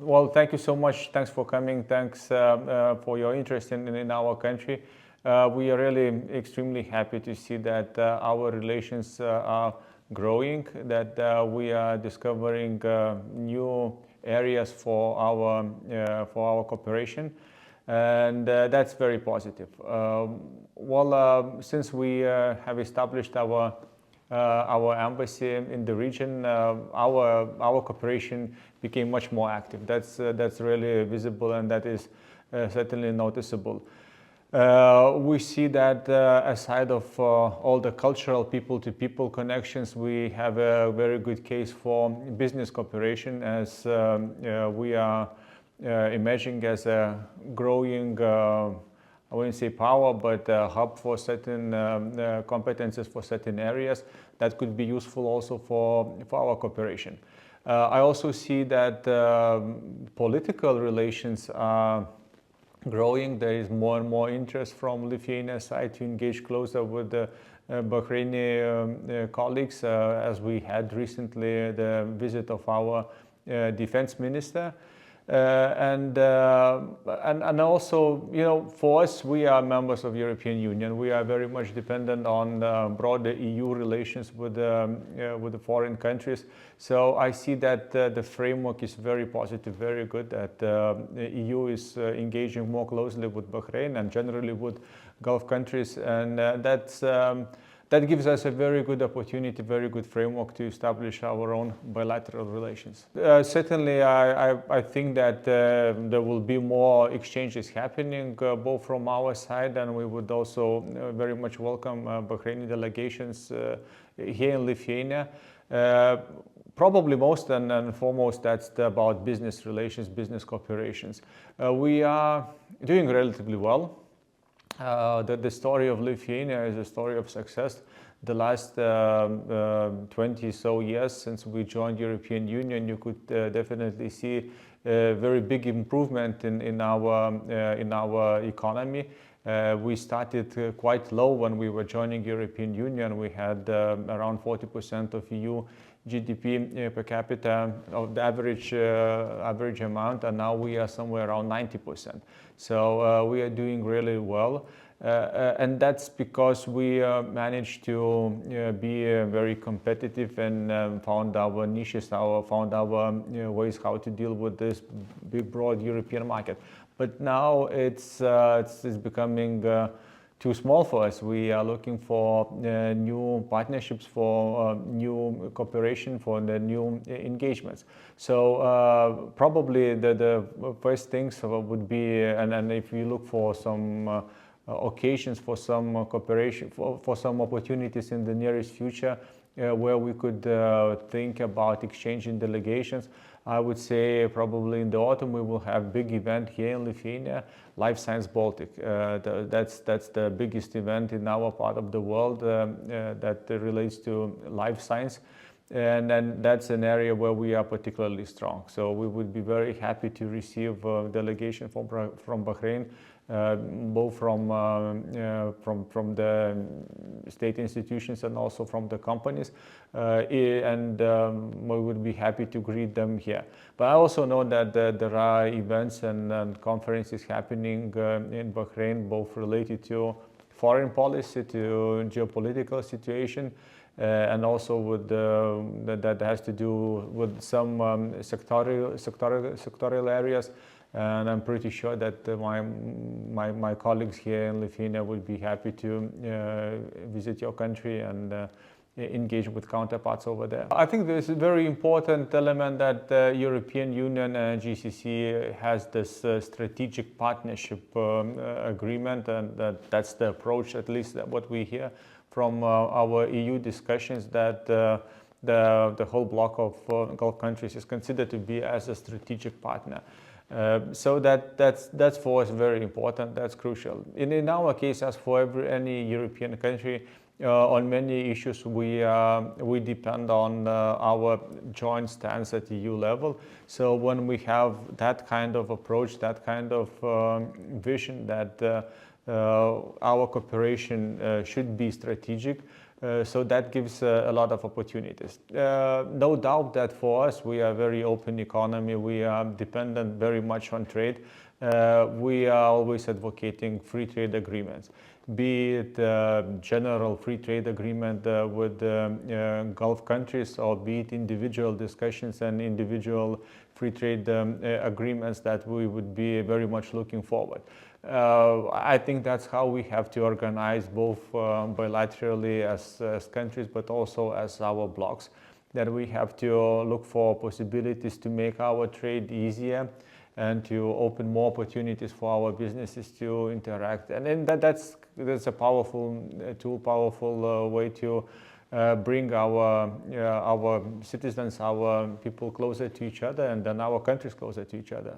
Well, thank you so much. Thanks for coming. Thanks for your interest in our country. We are really extremely happy to see that our relations are growing, that we are discovering new areas for our cooperation, and that's very positive. Since we have established our embassy in the region, our cooperation became much more active. That's really visible, and that is certainly noticeable. We see that aside of all the cultural people-to-people connections, we have a very good case for business cooperation, as we are emerging as a growing, I wouldn't say power, but a hub for certain competences for certain areas that could be useful also for our cooperation. I also see that political relations are growing. There is more and more interest from Lithuania's side to engage closer with the Bahraini colleagues, as we had recently the visit of our defense minister. And also, for us, we are members of European Union. We are very much dependent on broader EU relations with the foreign countries. So I see that the framework is very positive, very good. That the EU is engaging more closely with Bahrain and generally with Gulf countries, and that gives us a very good opportunity, very good framework to establish our own bilateral relations. Certainly, I think that there will be more exchanges happening, both from our side, and we would also very much welcome Bahraini delegations here in Lithuania. Probably most and foremost, that's about business relations, business cooperations. We are doing relatively well. The story of Lithuania is a story of success. The last 20 so years since we joined European Union, you could definitely see a very big improvement in our economy. We started quite low when we were joining European Union. We had around 40% of EU GDP per capita of the average amount, and now we are somewhere around 90%. So we are doing really well, and that's because we managed to be very competitive and found our niches, found our ways how to deal with this big, broad European market. But now it's becoming too small for us. We are looking for new partnerships, for new cooperation, for the new engagements. So probably the first things would be, and if you look for some occasions for some cooperation, for some opportunities in the nearest future where we could think about exchanging delegations, I would say probably in the autumn we will have a big event here in Lithuania, Life Science Baltic. That's the biggest event in our part of the world that relates to life science. And then that's an area where we are particularly strong. So we would be very happy to receive a delegation from Bahrain, both from the state institutions and also from the companies, and we would be happy to greet them here. But I also know that there are events and conferences happening in Bahrain, both related to foreign policy, to geopolitical situation, and also with that has to do with some sectorial areas. And I'm pretty sure that my colleagues here in Lithuania will be happy to visit your country and engage with counterparts over there. I think there's a very important element that the European Union and GCC has this strategic partnership agreement, and that's the approach, at least what we hear from our EU discussions, that the whole bloc of Gulf countries is considered to be as a strategic partner. So that's for us very important. That's crucial. In our case, as for any European country, on many issues we depend on our joint stance at EU level. So when we have that kind of approach, that kind of vision that our cooperation should be strategic, So that gives a lot of opportunities. No doubt that for us, we are a very open economy. We are dependent very much on trade. We are always advocating free trade agreements, be it general free trade agreement with Gulf countries, or be it individual discussions and individual free trade agreements that we would be very much looking forward. I think that's how we have to organize both bilaterally as countries, but also as our blocs, that we have to look for possibilities to make our trade easier and to open more opportunities for our businesses to interact. And then that's a powerful tool, powerful way to bring our citizens, our people closer to each other, and then our countries closer to each other.